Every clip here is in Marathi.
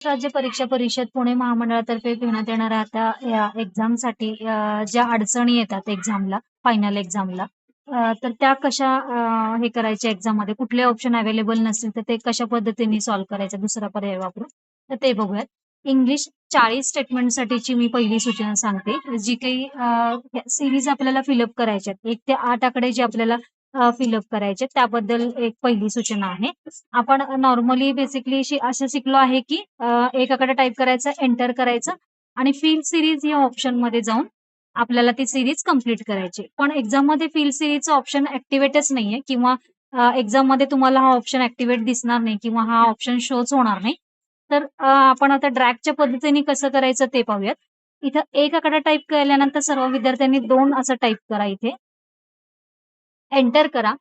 राज्य परीक्षा परिषद पुणे महामंडळातर्फे घेण्यात येणाऱ्या आता या एक्झामसाठी ज्या अडचणी येतात एक्झामला, फायनल एक्झामला, तर त्या कशा हे करायच्या एक्झाममध्ये कुठले ऑप्शन अवेलेबल नसतील तर ते कशा पद्धतीने सॉल्व्ह करायचं दुसरा पर्याय वापरून, तर ते बघूयात. इंग्लिश 40 स्टेटमेंटसाठीची मी पहिली सूचना सांगते. जी काही सिरीज आपल्याला फिलअप करायच्या आहेत, 1 ते 8 आकडे जे आपल्याला फिलअप करायचे त्याबद्दल एक पहिली सूचना आहे. आपण नॉर्मली बेसिकली असं शिकलो आहे की एक आकडा टाइप करायचा, एंटर करायचं आणि फिल सिरीज या ऑप्शन मध्ये जाऊन आपल्याला ती सिरीज कंप्लीट करायची. पण एक्झाम मध्ये फिल सिरीजचा ऑप्शन ऍक्टिव्हेटच नाहीये किंवा एक्झाम मध्ये तुम्हाला हा ऑप्शन ऍक्टिव्हेट दिसणार नाही किंवा हा ऑप्शन शोच होणार नाही. तर आपण आता ड्रॅगच्या पद्धतीने कसं करायचं ते पाहूयात. इथं एक आकडा टाइप केल्यानंतर सर्व विद्यार्थ्यांनी 2 असं टाइप करा, इथे एंटर करा.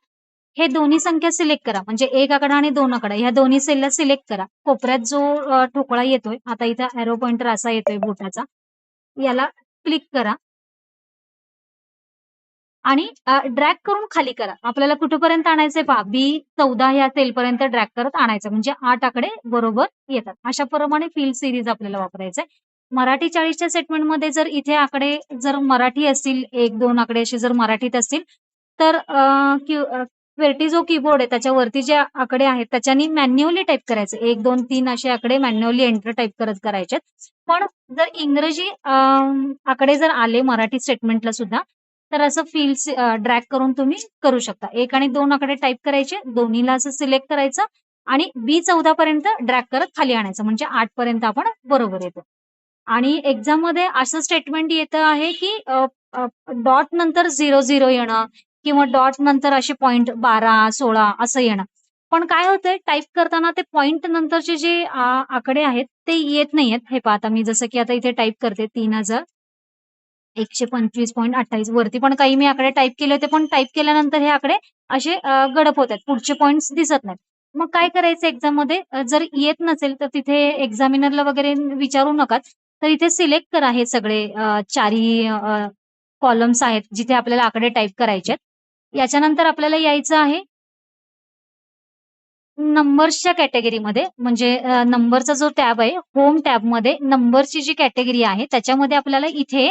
हे दोन्ही संख्या सिलेक्ट करा, म्हणजे 1 आकडा आणि 2 आकडा ह्या दोन्ही सेलला सिलेक्ट करा. कोपऱ्यात जो ठोकळा येतोय, आता इथं एरो पॉइंटर असा येतोय बोटाचा, याला क्लिक करा आणि ड्रॅग करून खाली करा. आपल्याला कुठेपर्यंत आणायचंय पहा, B14 या सेलपर्यंत ड्रॅग करत आणायचं, म्हणजे 8 आकडे बरोबर येतात. अशा प्रमाणे फिल सिरीज आपल्याला वापरायचंय. मराठी 40च्या स्टेटमेंटमध्ये जर इथे आकडे जर मराठी असतील, 1-2 आकडे असे जर मराठीत असतील, तर QWERTY जो कीबोर्ड आहे त्याच्यावरती जे आकडे आहेत त्याच्यानी मॅन्युअली टाइप करायचे. 1, 2, 3 असे आकडे मॅन्युअली एंटर टाइप करत करायचे. पण जर इंग्रजी आकडे जर आले मराठी स्टेटमेंटला सुद्धा, तर असं ड्रॅग करून तुम्ही करू शकता. 1 आणि 2 आकडे टाइप करायचे, दोन्हीला असं सिलेक्ट करायचं आणि B14 पर्यंत ड्रॅग करत खाली आणायचं, म्हणजे 8 पर्यंत आपण बरोबर येतो. आणि एक्झाम मध्ये असं स्टेटमेंट येतं आहे की डॉट नंतर 00 येणं किंवा डॉट नंतर असे पॉइंट 12, 16 असं येणं. पण काय होतंय, टाइप करताना ते पॉइंट नंतरचे जे आकडे आहेत ते येत नाहीयेत. हे पहा, आता मी जसं की आता इथे टाइप करते 3125.28 वरती पण काही मी आकडे टाइप केले होते, पण टाइप केल्यानंतर हे आकडे असे गडप होतात, पुढचे पॉइंट्स दिसत नाहीत. मग काय करायचं एक्झाम मध्ये, जर येत नसेल तर तिथे एक्झामिनरला वगैरे विचारू नका, तर इथे सिलेक्ट करा हे सगळे चारही कॉलम्स आहेत जिथे आपल्याला आकडे टाइप करायचे आहेत. याच्यानंतर आपल्याला यायचं आहे नंबर्सच्या कॅटेगरीमध्ये, म्हणजे नंबरचा जो टॅब आहे, होम टॅबमध्ये नंबरची जी कॅटेगरी आहे त्याच्यामध्ये आपल्याला इथे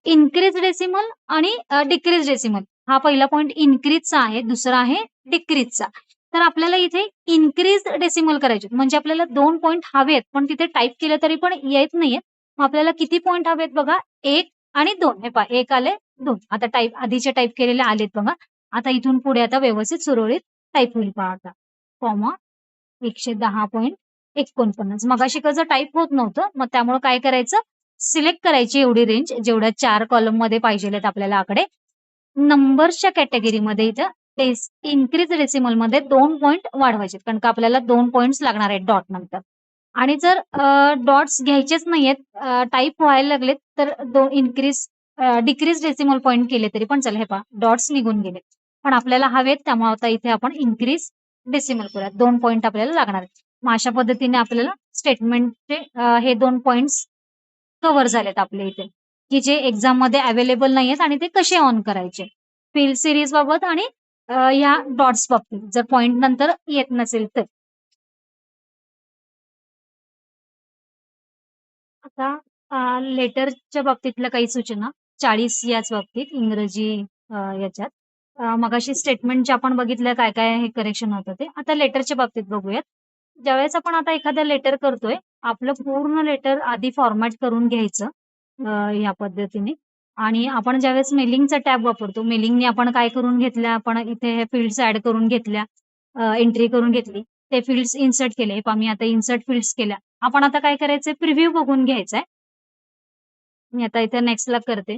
इन्क्रीज डेसिमल आणि डिक्रीज डेसिमल, हा पहिला पॉईंट इन्क्रीजचा आहे, दुसरा आहे डिक्रीजचा. तर आपल्याला इथे इन्क्रीज डेसिमल करायचे, म्हणजे आपल्याला 2 पॉईंट हवेत पण तिथे टाइप केलं तरी पण येत नाहीये. मग आपल्याला किती पॉईंट हवेत बघा, 1 आणि 2. हे पहा, 1 आले, 2 आता टाइप आधीचे टाइप केलेले आलेत बघा. आता इथून पुढे आता व्यवस्थित सुरळीत टाइप होईल पहा. आता कॉमा 110.49. मगाशी कसं टाइप होत नव्हतं, मग त्यामुळे काय करायचं, सिलेक्ट करायची एवढी रेंज जेवढ्या 4 कॉलम मध्ये पाहिजे आपल्याला आकडे. नंबर्सच्या कॅटेगरीमध्ये इथं इन्क्रीज डेसिमल मध्ये 2 पॉईंट वाढवायचे, कारण का आपल्याला 2 पॉईंट्स लागणार आहेत डॉट नंतर. आणि जर डॉट्स घ्यायचेच नाहीयेत, टाइप व्हायला लागलेत, तर डिक्रीज डेसिमल पॉईंट केले तरी पण चालेल. हे पहा, डॉट्स निघून गेले, पण आपल्याला हवेत, त्यामुळे आता इथे आपण इन्क्रीज डेसिमल करूयात. 2 पॉईंट आपल्याला लागणार आहेत. मग अशा पद्धतीने आपल्याला स्टेटमेंटचे हे 2 पॉईंट्स कव्हर झालेत आपले इथे, की जे एक्झाम मध्ये अवेलेबल नाहीयेत आणि ते कसे ऑन करायचे फिल सिरीज बाबत आणि या डॉट्स बाबतीत जर पॉइंट नंतर येत नसेल तर. आता लेटरच्या बाबतीतल्या काही सूचना, 40 याच बाबतीत इंग्रजी याच्यात मगाशी स्टेटमेंटचे आपण बघितलं काय काय हे करेक्शन होतं ते. आता लेटरच्या बाबतीत बघूयात. ज्यावेळेस आपण आता एखादं लेटर करतोय, आपलं पूर्ण लेटर आधी फॉर्मॅट करून घ्यायचं या पद्धतीने. आणि आपण ज्यावेळेस मेलिंगचा टॅब वापरतो, मेलिंगने आपण काय करून घेतलं, आपण इथे हे फील्ड्स ऍड करून घेतल्या, एंट्री करून घेतली, ते फील्ड्स इन्सर्ट केले. मी आता इन्सर्ट फील्ड्स केल्या. आपण आता काय करायचंय, प्रिव्ह्यू बघून घ्यायचंय. मी आता इथे नेक्स्ट ला करते.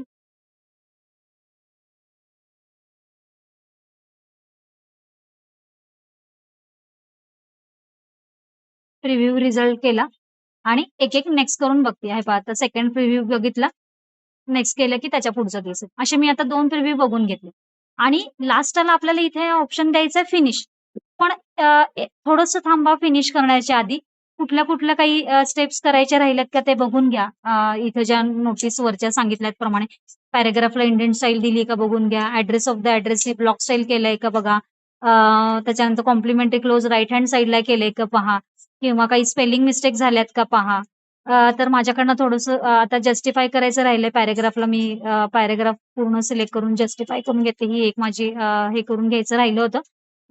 प्रिव्ह्यू रिझल्ट केला आणि एक एक नेक्स्ट करून बघते. आहे पहा, आता सेकंड प्रिव्ह्यू बघितला, नेक्स्ट केलं की त्याच्या पुढचं दिसेल. असे मी आता 2 प्रिव्ह्यू बघून घेतले आणि लास्टला आपल्याला इथे ऑप्शन द्यायचा फिनिश. पण थोडंसं थांबा फिनिश करण्याच्या आधी. कुठल्या कुठल्या काही स्टेप्स करायच्या राहिल्यात का ते बघून घ्या. इथं ज्या नोटीस वरच्या सांगितल्याप्रमाणे पॅरेग्राफला इंडेंट स्टाईल दिली का बघून घ्या. ऍड्रेस ऑफ द ऍड्रेसने ब्लॉक स्टाईल केलंय का बघा. त्याच्यानंतर कॉम्प्लिमेंटरी क्लोज राईट हँड साईडला केलंय का पहा. किंवा काही स्पेलिंग मिस्टेक झाल्यात का पहा. तर माझ्याकडनं थोडंसं आता जस्टिफाय करायचं राहिलंय पॅराग्राफला मी पॅराग्राफ पूर्ण सिलेक्ट करून जस्टिफाय करून घेते. ही एक माझी हे करून घ्यायचं राहिलं होतं.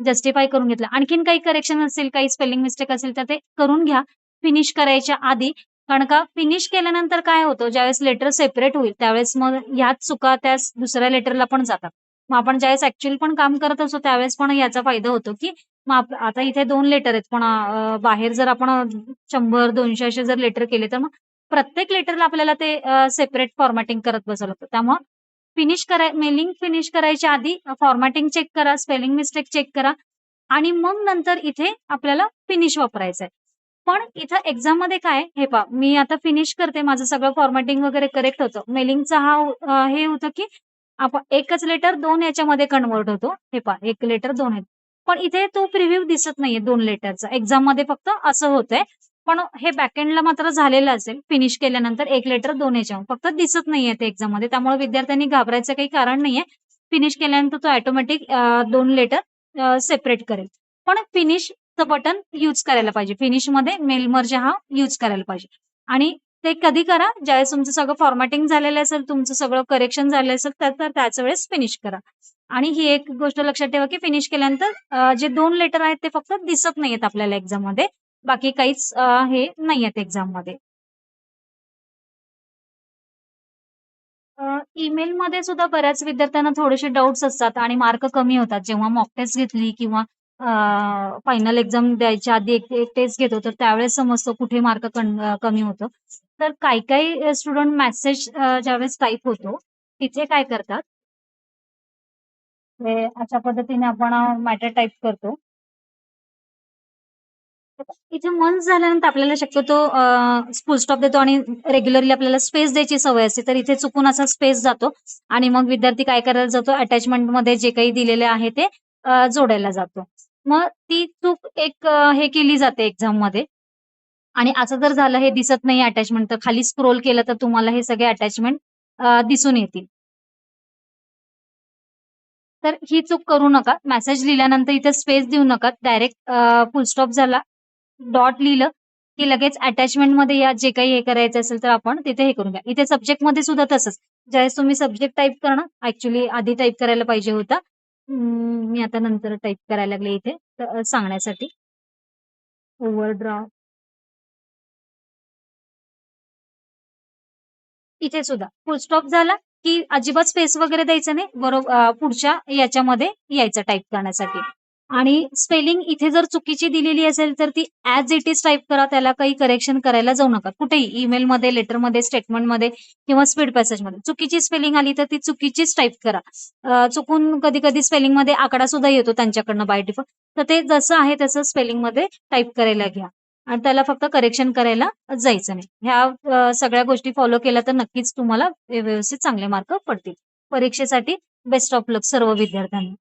जस्टिफाय करून घेतलं. आणखीन काही करेक्शन असेल, काही स्पेलिंग मिस्टेक असेल तर ते करून घ्या फिनिश करायच्या आधी. कारण का फिनिश केल्यानंतर काय होतं, ज्यावेळेस लेटर सेपरेट होईल त्यावेळेस मग ह्याच चुका त्या दुसऱ्या लेटरला पण जातात. मग आपण ज्यावेळेस ऍक्च्युअली पण काम करत असतो त्यावेळेस पण याचा फायदा होतो, की मग आता इथे 2 लेटर आहेत पण बाहेर जर आपण 100-200 असे जर लेटर केले तर मग प्रत्येक लेटरला आपल्याला ते सेपरेट फॉर्मॅटिंग करत बसावं लागतं. त्यामुळं मेलिंग फिनिश करायच्या आधी फॉर्मॅटिंग चेक करा, स्पेलिंग मिस्टेक चेक करा आणि मग नंतर इथे आपल्याला फिनिश वापरायचंय. पण इथं एक्झाममध्ये काय हे पहा, मी आता फिनिश करते. माझं सगळं फॉर्मॅटिंग वगैरे करेक्ट होतं. मेलिंगचा हा हे होतं, की आपण एकच लेटर 2 याच्यामध्ये कन्व्हर्ट होतो. हे पहा, 1 लेटर 2 आहेत. पण इथे तो प्रिव्ह्यू दिसत नाहीये 2 लेटरचा. एक्झाममध्ये फक्त असं होतंय. पण हे बॅकएंडला मात्र झालेलं असेल. फिनिश केल्यानंतर 1 लेटर 2 याच्यावर फक्त दिसत नाहीये ते एक्झाममध्ये. त्यामुळे विद्यार्थ्यांनी घाबरायचं काही कारण नाहीये. फिनिश केल्यानंतर तो ऑटोमॅटिक 2 लेटर सेपरेट करेल. पण फिनिशचं बटन यूज करायला पाहिजे. फिनिशमध्ये मेल मर्ज हा यूज करायला पाहिजे. आणि ते कधी करा, ज्यावेळेस तुमचं सगळं फॉर्मॅटिंग झालेलं असेल, तुमचं सगळं करेक्शन झालेलं असेल, तर त्याच वेळेस फिनिश करा. आणि ही एक गोष्ट लक्षात ठेवा, की फिनिश केल्यानंतर जे 2 लेटर आहेत ते फक्त दिसत नाहीयेत आपल्याला एक्झाममध्ये. बाकी काहीच हे नाहीयेत एक्झाममध्ये. ईमेलमध्ये सुद्धा बऱ्याच विद्यार्थ्यांना थोडेसे डाउट्स असतात आणि मार्क कमी होतात. जेव्हा मॉक टेस्ट घेतली किंवा फायनल एक्झाम द्यायच्या आधी एक एक टेस्ट घेतो, तर त्यावेळेस समजतं कुठे मार्क कमी होतं. तर काही-काही स्टुडंट मेसेज ज्यावेळेस टाइप होतो, तिथे काय करतात, हे अशा पद्धतीने आपण मॅटर टाइप करतो. इथे मंथ झाल्यानंतर आपल्याला शक्यतो फुल स्टॉप देतो आणि रेग्युलरली आपल्याला स्पेस द्यायची सवय असते. तर इथे चुकून असा स्पेस जातो आणि मग विद्यार्थी काय करायला जातो, अटॅचमेंटमध्ये जे काही दिलेले आहे ते जोडायला जातो. मग ती चूक एक हे केली जाते एक्झाममध्ये. आणि असं जर झालं हे दिसत नाही अटॅचमेंट, तर खाली स्क्रोल केलं तर तुम्हाला हे सगळे अटॅचमेंट दिसून येतील. तर ही चूक करू नका. मेसेज लिहिल्यानंतर इथे स्पेस देऊ नका. डायरेक्ट फुल स्टॉप झाला, डॉट लिहिलं, की लगेच अटॅचमेंटमध्ये या जे काही हे करायचं असेल तर आपण तिथे हे करून घ्या. इथे सब्जेक्टमध्ये सुद्धा तसंच. ज्यावेळेस तुम्ही सब्जेक्ट टाइप करणं, ॲक्चुअली आधी टाइप करायला पाहिजे होता. मी आता नंतर टाइप करायला लागले इथे सांगण्यासाठी. ओव्हरड्राफ्ट इथे सुद्धा फुल स्टॉप झाला, की अजिबात स्पेस वगैरे द्यायचं नाही. बरोबर पुढच्या याच्यामध्ये यायचं टाइप करण्यासाठी. आणि स्पेलिंग इथे जर चुकीची दिलेली असेल, तर ती ॲज इट इज टाइप करा. त्याला काही करेक्शन करायला जाऊ नका. कुठेही ईमेलमध्ये, लेटरमध्ये, स्टेटमेंटमध्ये किंवा स्पीड पॅसेजमध्ये चुकीची स्पेलिंग आली, तर ती चुकीचीच टाइप करा. चुकून कधी-कधी स्पेलिंगमध्ये आकडा सुद्धा येतो त्यांच्याकडनं बाय डिफॉल्ट. तर ते जसं आहे तसं स्पेलिंगमध्ये टाइप करायला घ्या. आणि त्याला फक्त करेक्शन करायला जायचं नाही. ह्या सगळ्या गोष्टी फॉलो केल्या तर नक्कीच तुम्हाला व्यवस्थित चांगले मार्क पडतील. परीक्षेसाठी बेस्ट ऑफ लक सर्व विद्यार्थ्यांना.